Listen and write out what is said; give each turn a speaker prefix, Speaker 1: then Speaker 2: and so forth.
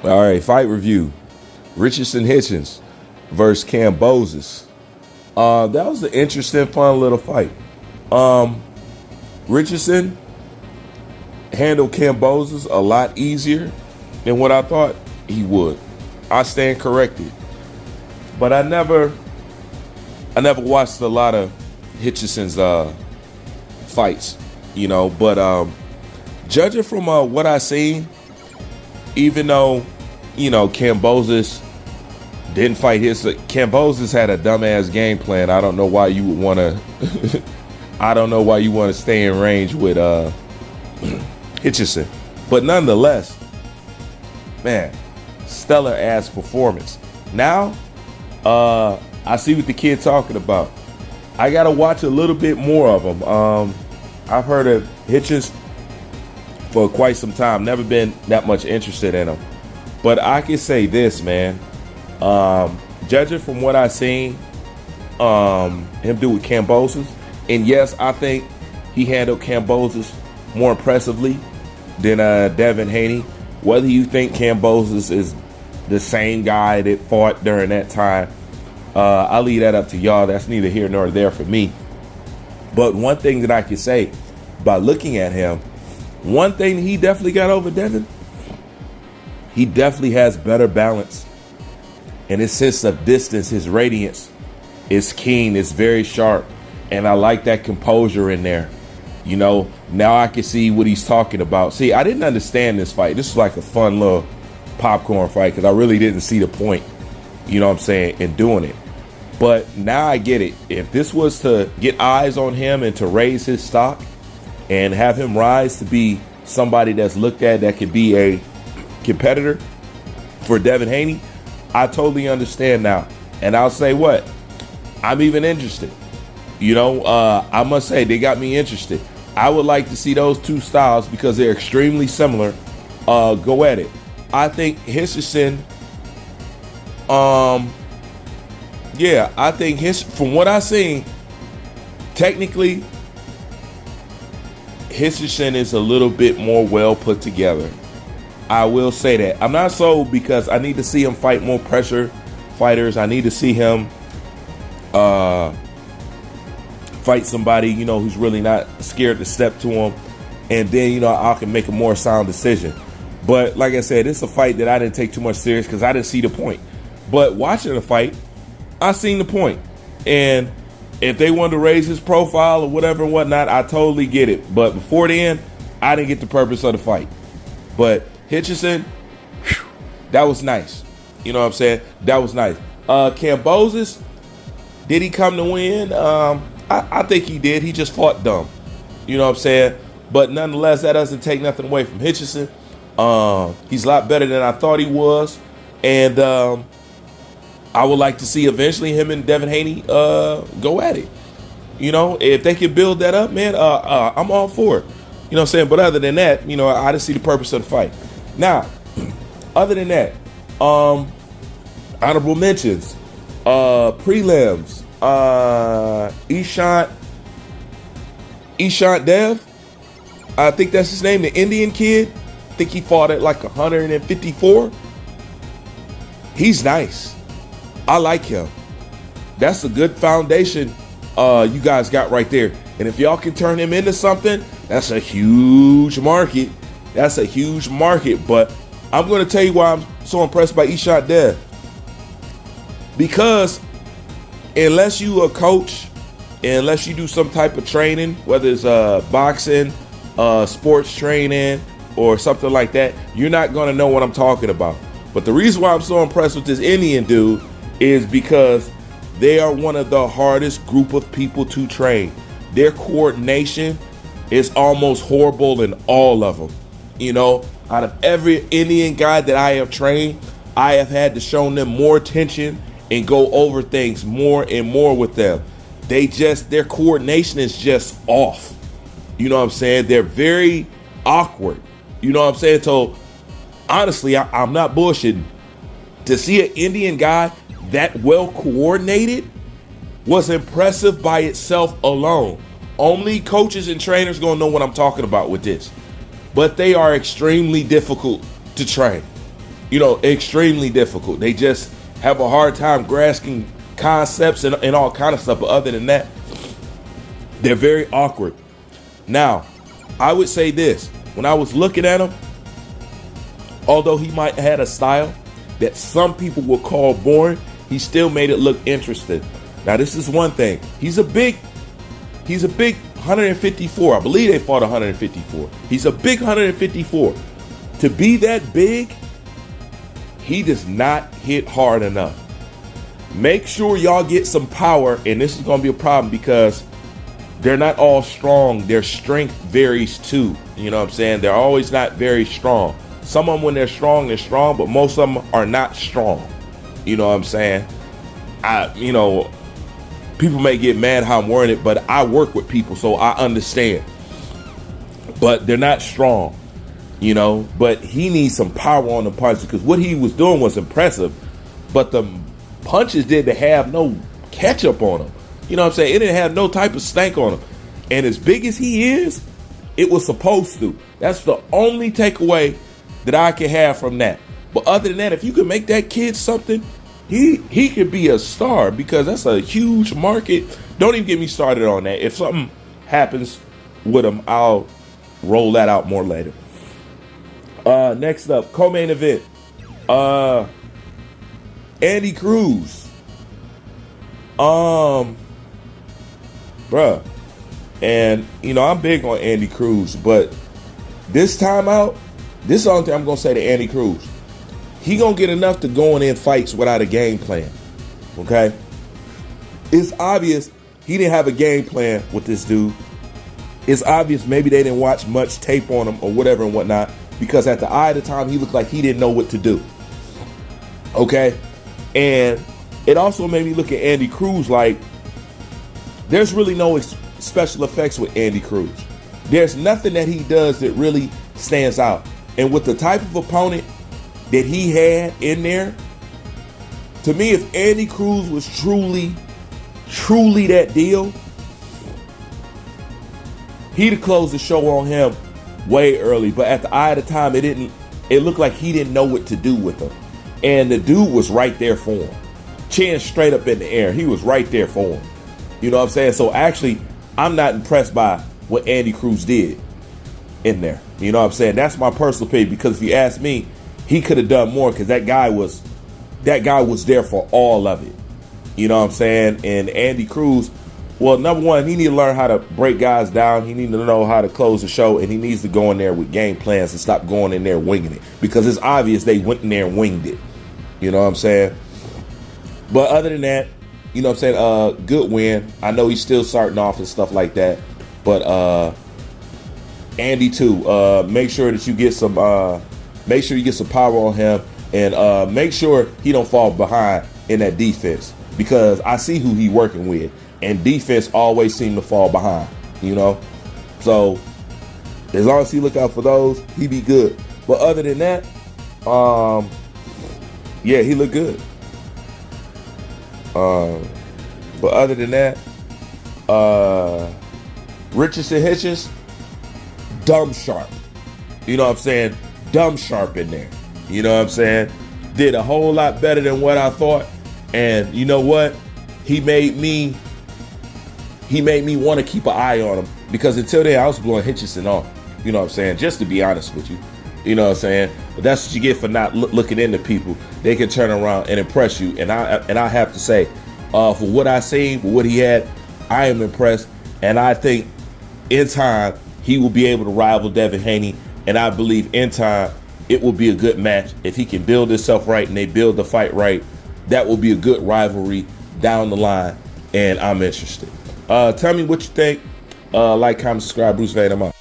Speaker 1: All right, fight review. Richardson Hitchens versus Cambosis. That was an interesting, fun little fight. Richardson handled Cambosis a lot easier than what I thought he would. I stand corrected. But I never watched a lot of Hitchenson's fights, but judging from what I seen, even though, Cambosis didn't fight Cambosis had a dumbass game plan. I don't know why you would want to I don't know why you want to stay in range with Hitchison. But nonetheless, man, stellar ass performance. Now, I see what the kid's talking about. I gotta watch a little bit more of him. I've heard of Hitchens for quite some time. Never been that much interested in him. But I can say this, man. Judging from what I seen him do with Cambosis, and yes, I think he handled Cambosis more impressively than Devin Haney. Whether you think Cambosis is the same guy that fought during that time, I'll leave that up to y'all. That's neither here nor there for me. But one thing that I can say by looking at him, one thing he definitely got over Devin, he definitely has better balance. And his sense of distance, his radiance is keen, it's very sharp. And I like that composure in there. Now I can see what he's talking about. See, I didn't understand this fight. This was like a fun little popcorn fight because I really didn't see the point, in doing it. But now I get it. If this was to get eyes on him and to raise his stock and have him rise to be somebody that's looked at that could be a competitor for Devin Haney, I totally understand now. And I'll say what? I'm even interested. I must say they got me interested. I would like to see those two styles because they're extremely similar. Go at it. I think Hitchison, I think from what I've seen, technically, Hitchison is a little bit more well put together. I will say that. I'm not sold because I need to see him fight more pressure fighters. I need to see him fight somebody, who's really not scared to step to him. And then, I can make a more sound decision. But like I said, it's a fight that I didn't take too much serious because I didn't see the point. But watching the fight, I seen the point. And if they wanted to raise his profile or whatever and whatnot, I totally get it. But before then, I didn't get the purpose of the fight. But Hitchison, that was nice. You know what I'm saying? That was nice. Cambosis, did he come to win? I think he did. He just fought dumb. You know what I'm saying? But nonetheless, that doesn't take nothing away from Hitchison. He's a lot better than I thought he was. And I would like to see eventually him and Devin Haney go at it. If they can build that up, man, I'm all for it. You know what I'm saying? But other than that, I didn't see the purpose of the fight. Now, other than that, honorable mentions, prelims, Ishant Dev, I think that's his name, the Indian kid. I think he fought at like 154. He's nice. I like him. That's a good foundation you guys got right there. And if y'all can turn him into something, that's a huge market. That's a huge market. But I'm going to tell you why I'm so impressed by Ishant Dev. Because unless you a coach, unless you do some type of training, whether it's boxing, sports training, or something like that, you're not going to know what I'm talking about. But the reason why I'm so impressed with this Indian dude is because they are one of the hardest group of people to train. Their coordination is almost horrible in all of them. Out of every Indian guy that I have trained, I have had to show them more attention and go over things more and more with them. Their coordination is just off. You know what I'm saying? They're very awkward. You know what I'm saying? So honestly, I'm not bullshitting. To see an Indian guy that well coordinated was impressive by itself alone. Only coaches and trainers gonna know what I'm talking about with this. But they are extremely difficult to train. extremely difficult. They just have a hard time grasping concepts and all kind of stuff. But other than that, they're very awkward. Now, I would say this. When I was looking at him, although he might have had a style that some people would call boring, he still made it look interesting. Now, this is one thing. He's a big 154. I believe they fought 154. He's a big 154. To be that big, he does not hit hard enough. Make sure y'all get some power, and this is going to be a problem because they're not all strong. Their strength varies too. You know what I'm saying? They're always not very strong. Some of them, when they're strong, but most of them are not strong. You know what I'm saying? People may get mad how I'm wording it, but I work with people, so I understand. But they're not strong, but he needs some power on the punches, because what he was doing was impressive, but the punches didn't have no ketchup on them. You know what I'm saying? It didn't have no type of stank on him. And as big as he is, it was supposed to. That's the only takeaway that I can have from that. But other than that, if you can make that kid something, he could be a star, because that's a huge market. Don't even get me started on that. If something happens with him, I'll roll that out more later. Next up, co-main event. Andy Cruz. Bruh. And, I'm big on Andy Cruz, but this time out, this is the only thing I'm going to say to Andy Cruz. He going to get enough to go in fights without a game plan. Okay? It's obvious he didn't have a game plan with this dude. It's obvious maybe they didn't watch much tape on him or whatever and whatnot, because at the eye of the time, he looked like he didn't know what to do. Okay? And it also made me look at Andy Cruz like there's really no special effects with Andy Cruz. There's nothing that he does that really stands out. And with the type of opponent that he had in there, to me, if Andy Cruz was truly that deal, he'd have closed the show on him way early. But at the eye of the time, it looked like he didn't know what to do with him. And the dude was right there for him. Chin straight up in the air. He was right there for him. You know what I'm saying? So actually, I'm not impressed by what Andy Cruz did in there. You know what I'm saying? That's my personal opinion, because if you ask me, he could have done more, because that guy was there for all of it. You know what I'm saying? And Andy Cruz, well, number one, he needs to learn how to break guys down. He needs to know how to close the show, and he needs to go in there with game plans and stop going in there winging it, because it's obvious they went in there and winged it. You know what I'm saying? But other than that, you know what I'm saying, good win. I know he's still starting off and stuff like that. But Andy too, make sure that you get some power on him, and make sure he don't fall behind in that defense, because I see who he working with, and defense always seem to fall behind, So as long as he look out for those, he be good. But other than that, yeah, he looked good. But other than that, Richardson Hitchens, dumb sharp. You know what I'm saying? Dumb sharp in there. You know what I'm saying? Did a whole lot better than what I thought. And you know what? He made me want to keep an eye on him, because until then I was blowing Hitchens off. You know what I'm saying? Just to be honest with you. You know what I'm saying? But that's what you get for not looking into people. They can turn around and impress you. And I have to say, for what I seen, for what he had, I am impressed. And I think in time, he will be able to rival Devin Haney. And I believe in time, it will be a good match. If he can build himself right and they build the fight right, that will be a good rivalry down the line. And I'm interested. Tell me what you think. Like, comment, subscribe. Bruce Van, I'm out.